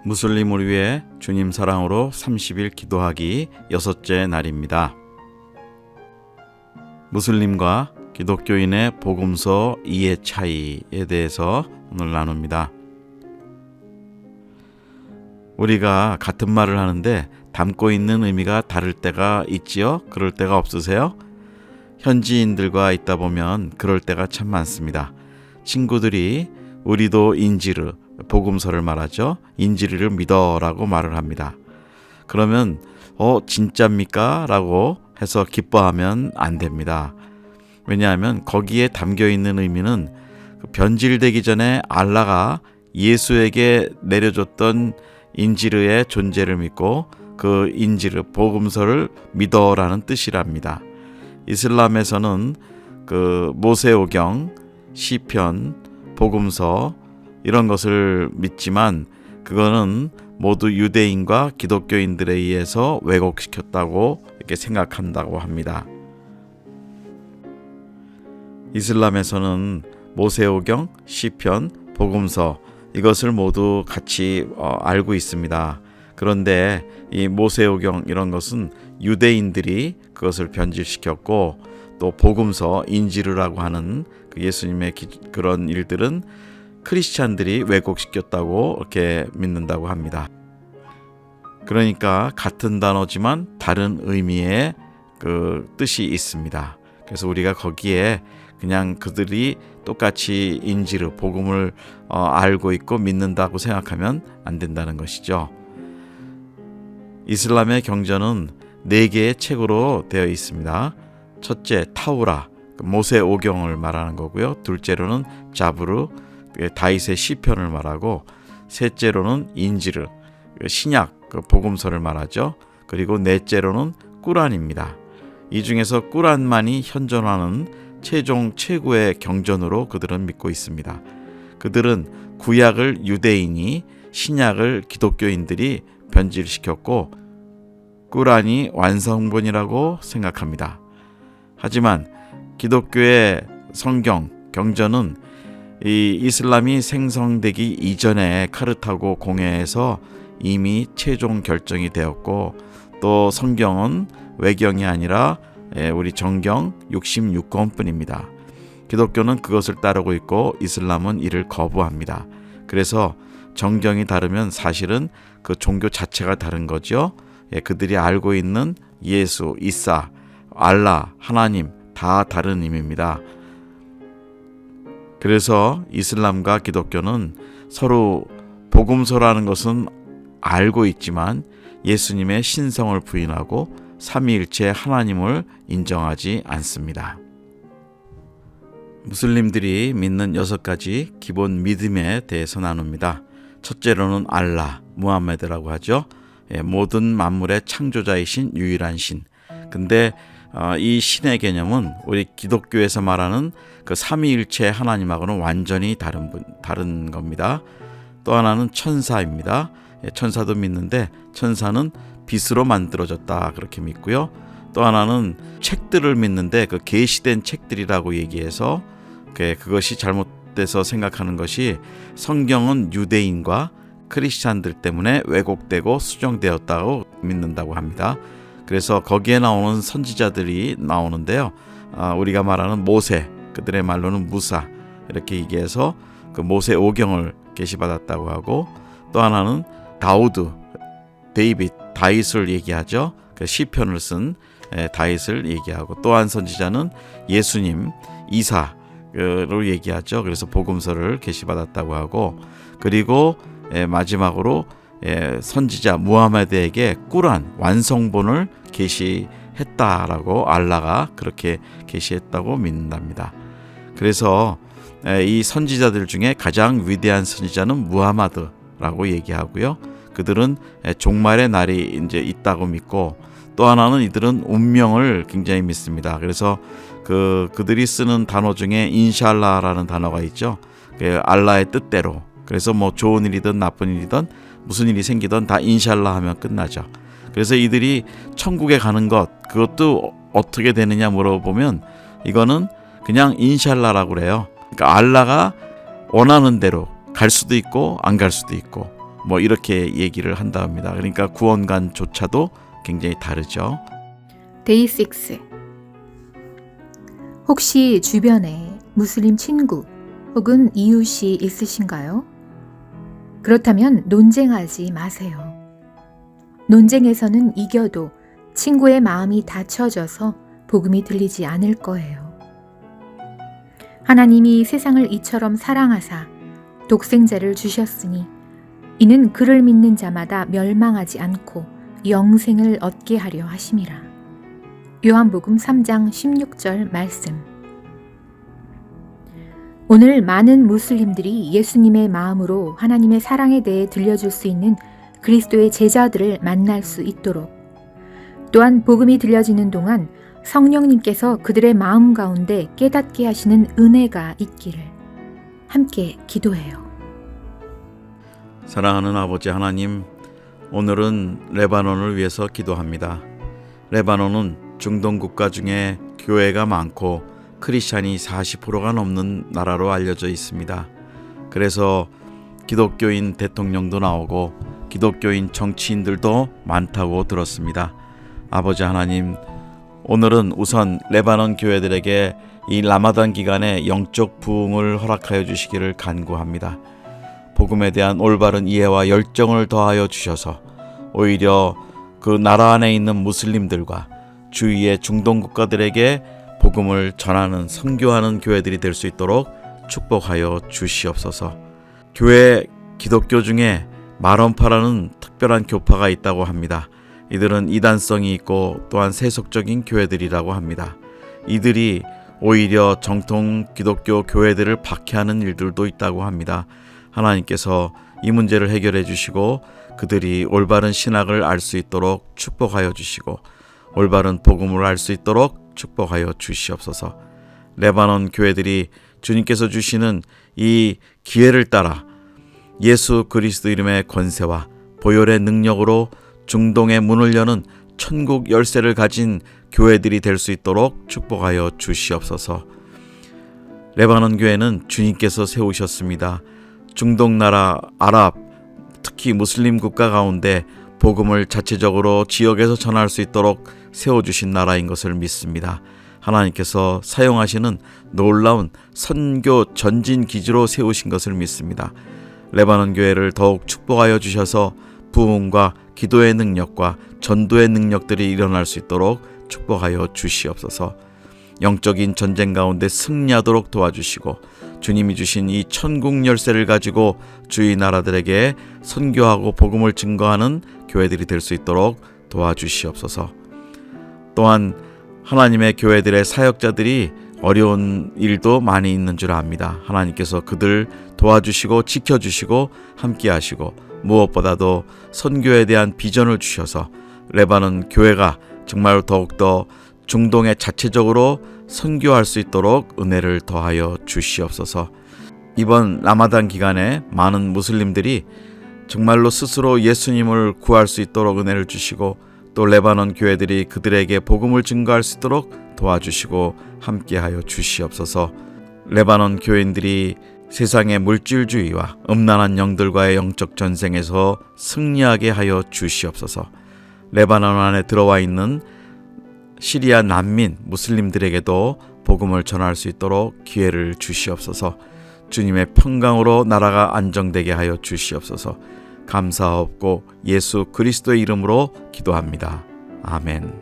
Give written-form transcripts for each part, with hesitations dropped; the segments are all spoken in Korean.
무슬림을 위해 주님 사랑으로 30일 기도하기 6째 날입니다. 무슬림과 기독교인의 복음서 이해 차이에 대해서 오늘 나눕니다. 우리가 같은 말을 하는데 담고 있는 의미가 다를 때가 있지요? 그럴 때가 없으세요? 현지인들과 있다 보면 그럴 때가 참 많습니다. 친구들이 우리도 인지르, 복음서를 말하죠. 인지리를 믿어라고 말을 합니다. 그러면 진짜입니까? 라고 해서 기뻐하면 안 됩니다. 왜냐하면 거기에 담겨 있는 의미는 변질되기 전에 알라가 예수에게 내려줬던 인지르의 존재를 믿고 그 인지르, 복음서를 믿어라는 뜻이랍니다. 이슬람에서는 그 모세오경, 시편, 복음서 이런 것을 믿지만 그거는 모두 유대인과 기독교인들에 의해서 왜곡시켰다고 이렇게 생각한다고 합니다. 이슬람에서는 모세오경, 시편, 복음서 이것을 모두 같이 알고 있습니다. 그런데 이 모세오경 이런 것은 유대인들이 그것을 변질시켰고 또 복음서, 인지르라고 하는 그 예수님의 그런 일들은 크리스찬들이 왜곡시켰다고 이렇게 믿는다고 합니다. 그러니까 같은 단어지만 다른 의미의 그 뜻이 있습니다. 그래서 우리가 거기에 그냥 그들이 똑같이 인지르, 복음을 알고 있고 믿는다고 생각하면 안 된다는 것이죠. 이슬람의 경전은 4개의 책으로 되어 있습니다. 첫째, 타우라, 모세오경을 말하는 거고요. 둘째로는 자부르, 다윗의 시편을 말하고, 셋째로는 인지르, 신약 복음서를 말하죠. 그리고 넷째로는 꾸란입니다. 이 중에서 꾸란만이 현존하는 최고의 경전으로 그들은 믿고 있습니다. 그들은 구약을 유대인이, 신약을 기독교인들이 변질시켰고 꾸란이 완성본이라고 생각합니다. 하지만 기독교의 성경, 경전은 이 이슬람이 생성되기 이전에 카르타고 공회에서 이미 최종 결정이 되었고 또 성경은 외경이 아니라 우리 정경 66권뿐입니다. 기독교는 그것을 따르고 있고 이슬람은 이를 거부합니다. 그래서 정경이 다르면 사실은 그 종교 자체가 다른 거죠. 그들이 알고 있는 예수, 이사, 알라, 하나님 다 다른 의미입니다. 그래서 이슬람과 기독교는 서로 복음서라는 것은 알고 있지만 예수님의 신성을 부인하고 삼위일체 하나님을 인정하지 않습니다. 무슬림들이 믿는 6가지 기본 믿음에 대해서 나눕니다. 첫째로는 알라, 무함메드라고 하죠. 모든 만물의 창조자이신 유일한 신. 근데 이 신의 개념은 우리 기독교에서 말하는 그 삼위일체 하나님하고는 완전히 다른 겁니다. 또 하나는 천사입니다. 천사도 믿는데 천사는 빛으로 만들어졌다 그렇게 믿고요. 또 하나는 책들을 믿는데 그 계시된 책들이라고 얘기해서 그것이 잘못돼서 생각하는 것이 성경은 유대인과 크리스찬들 때문에 왜곡되고 수정되었다고 믿는다고 합니다. 그래서 거기에 나오는 선지자들이 나오는데요. 우리가 말하는 모세, 그들의 말로는 무사 이렇게 얘기해서 그 모세오경을 계시받았다고 하고 또 하나는 다우드, 다윗을 얘기하죠. 그 시편을 쓴 다윗을 얘기하고 또 한 선지자는 예수님, 이사로 얘기하죠. 그래서 복음서를 계시받았다고 하고 그리고 마지막으로 선지자 무하메드에게 꾸란 완성본을 계시했다라고 알라가 그렇게 계시했다고 믿는답니다. 그래서 이 선지자들 중에 가장 위대한 선지자는 무하마드라고 얘기하고요. 그들은 종말의 날이 이제 있다고 믿고 또 하나는 이들은 운명을 굉장히 믿습니다. 그래서 그들이 쓰는 단어 중에 인샬라라는 단어가 있죠. 알라의 뜻대로. 그래서 뭐 좋은 일이든 나쁜 일이든 무슨 일이 생기든 다 인샬라 하면 끝나죠. 그래서 이들이 천국에 가는 그것도 어떻게 되느냐 물어보면 이거는 그냥 인샬라라고 그래요. 그러니까 알라가 원하는 대로 갈 수도 있고 안 갈 수도 있고 뭐 이렇게 얘기를 한다 합니다. 그러니까 구원관조차도 굉장히 다르죠. 데이 6. 혹시 주변에 무슬림 친구 혹은 이웃이 있으신가요? 그렇다면 논쟁하지 마세요. 논쟁에서는 이겨도 친구의 마음이 닫혀져서 복음이 들리지 않을 거예요. 하나님이 세상을 이처럼 사랑하사 독생자를 주셨으니 이는 그를 믿는 자마다 멸망하지 않고 영생을 얻게 하려 하심이라. 요한복음 3장 16절 말씀. 오늘 많은 무슬림들이 예수님의 마음으로 하나님의 사랑에 대해 들려줄 수 있는 그리스도의 제자들을 만날 수 있도록, 또한 복음이 들려지는 동안 성령님께서 그들의 마음 가운데 깨닫게 하시는 은혜가 있기를 함께 기도해요. 사랑하는 아버지 하나님, 오늘은 레바논을 위해서 기도합니다. 레바논은 중동 국가 중에 교회가 많고 크리스찬이 40%가 넘는 나라로 알려져 있습니다. 그래서 기독교인 대통령도 나오고 기독교인 정치인들도 많다고 들었습니다. 아버지 하나님, 오늘은 우선 레바논 교회들에게 이 라마단 기간에 영적 부흥을 허락하여 주시기를 간구합니다. 복음에 대한 올바른 이해와 열정을 더하여 주셔서 오히려 그 나라 안에 있는 무슬림들과 주위의 중동 국가들에게 복음을 전하는 선교하는 교회들이 될 수 있도록 축복하여 주시옵소서. 교회 기독교 중에 마론파라는 특별한 교파가 있다고 합니다. 이들은 이단성이 있고 또한 세속적인 교회들이라고 합니다. 이들이 오히려 정통 기독교 교회들을 박해하는 일들도 있다고 합니다. 하나님께서 이 문제를 해결해 주시고 그들이 올바른 신학을 알 수 있도록 축복하여 주시고 올바른 복음을 알 수 있도록 축복하여 주시옵소서. 레바논 교회들이 주님께서 주시는 이 기회를 따라 예수 그리스도 이름의 권세와 보혈의 능력으로 중동의 문을 여는 천국 열쇠를 가진 교회들이 될 수 있도록 축복하여 주시옵소서. 레바논 교회는 주님께서 세우셨습니다. 중동 나라 아랍, 특히 무슬림 국가 가운데 복음을 자체적으로 지역에서 전할 수 있도록 세워주신 나라인 것을 믿습니다. 하나님께서 사용하시는 놀라운 선교 전진 기지로 세우신 것을 믿습니다. 레바논 교회를 더욱 축복하여 주셔서 부흥과 기도의 능력과 전도의 능력들이 일어날 수 있도록 축복하여 주시옵소서. 영적인 전쟁 가운데 승리하도록 도와주시고 주님이 주신 이 천국 열쇠를 가지고 주위 나라들에게 선교하고 복음을 증거하는 교회들이 될 수 있도록 도와주시옵소서. 또한 하나님의 교회들의 사역자들이 어려운 일도 많이 있는 줄 압니다. 하나님께서 그들 도와주시고 지켜주시고 함께하시고 무엇보다도 선교에 대한 비전을 주셔서 레바논 교회가 정말 더욱더 중동에 자체적으로 선교할 수 있도록 은혜를 더하여 주시옵소서. 이번 라마단 기간에 많은 무슬림들이 정말로 스스로 예수님을 구할 수 있도록 은혜를 주시고 또 레바논 교회들이 그들에게 복음을 증거할 수 있도록 도와주시고 함께하여 주시옵소서. 레바논 교인들이 세상의 물질주의와 음란한 영들과의 영적 전쟁에서 승리하게 하여 주시옵소서. 레바논 안에 들어와 있는 시리아 난민 무슬림들에게도 복음을 전할 수 있도록 기회를 주시옵소서. 주님의 평강으로 나라가 안정되게 하여 주시옵소서. 감사하옵고 예수 그리스도의 이름으로 기도합니다. 아멘.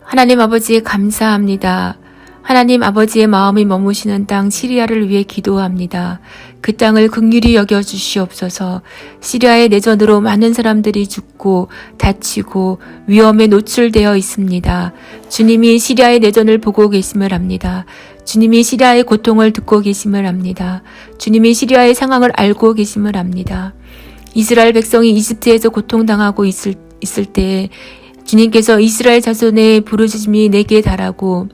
하나님 아버지 감사합니다. 하나님 아버지의 마음이 머무시는 땅 시리아를 위해 기도합니다. 그 땅을 긍휼히 여겨 주시옵소서. 시리아의 내전으로 많은 사람들이 죽고 다치고 위험에 노출되어 있습니다. 주님이 시리아의 내전을 보고 계심을 압니다. 주님이 시리아의 고통을 듣고 계심을 압니다. 주님이 시리아의 상황을 알고 계심을 압니다. 이스라엘 백성이 이집트에서 고통당하고 있을 때에 주님께서 이스라엘 자손의 부르짖음이 내게 달하고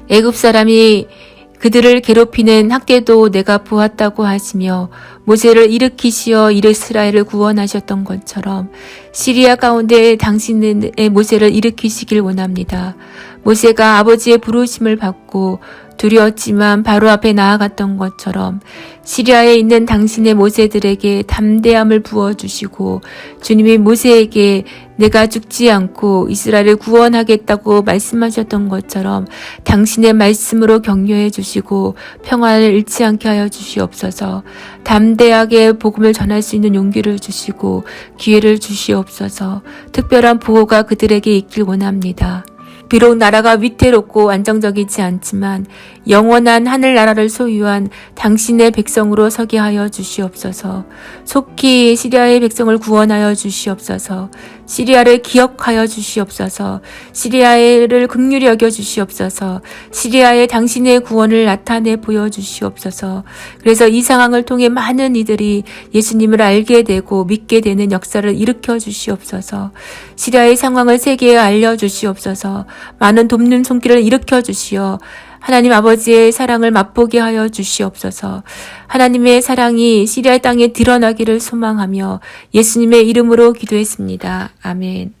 애굽 사람이 그들을 괴롭히는 학대도 내가 보았다고 하시며 모세를 일으키시어 이스라엘을 구원하셨던 것처럼 시리아 가운데 당신의 모세를 일으키시길 원합니다. 모세가 아버지의 부르심을 받고 두려웠지만 바로 앞에 나아갔던 것처럼 시리아에 있는 당신의 모세들에게 담대함을 부어주시고 주님이 모세에게 내가 죽지 않고 이스라엘을 구원하겠다고 말씀하셨던 것처럼 당신의 말씀으로 격려해 주시고 평안을 잃지 않게 하여 주시옵소서. 담대하게 복음을 전할 수 있는 용기를 주시고 기회를 주시옵소서. 특별한 보호가 그들에게 있길 원합니다. 비록 나라가 위태롭고 안정적이지 않지만 영원한 하늘나라를 소유한 당신의 백성으로 서게 하여 주시옵소서. 속히 시리아의 백성을 구원하여 주시옵소서. 시리아를 기억하여 주시옵소서. 시리아를 긍휼히 여겨 주시옵소서. 시리아에 당신의 구원을 나타내 보여주시옵소서. 그래서 이 상황을 통해 많은 이들이 예수님을 알게 되고 믿게 되는 역사를 일으켜 주시옵소서. 시리아의 상황을 세계에 알려주시옵소서. 많은 돕는 손길을 일으켜 주시어 하나님 아버지의 사랑을 맛보게 하여 주시옵소서. 하나님의 사랑이 시리아 땅에 드러나기를 소망하며 예수님의 이름으로 기도했습니다. 아멘.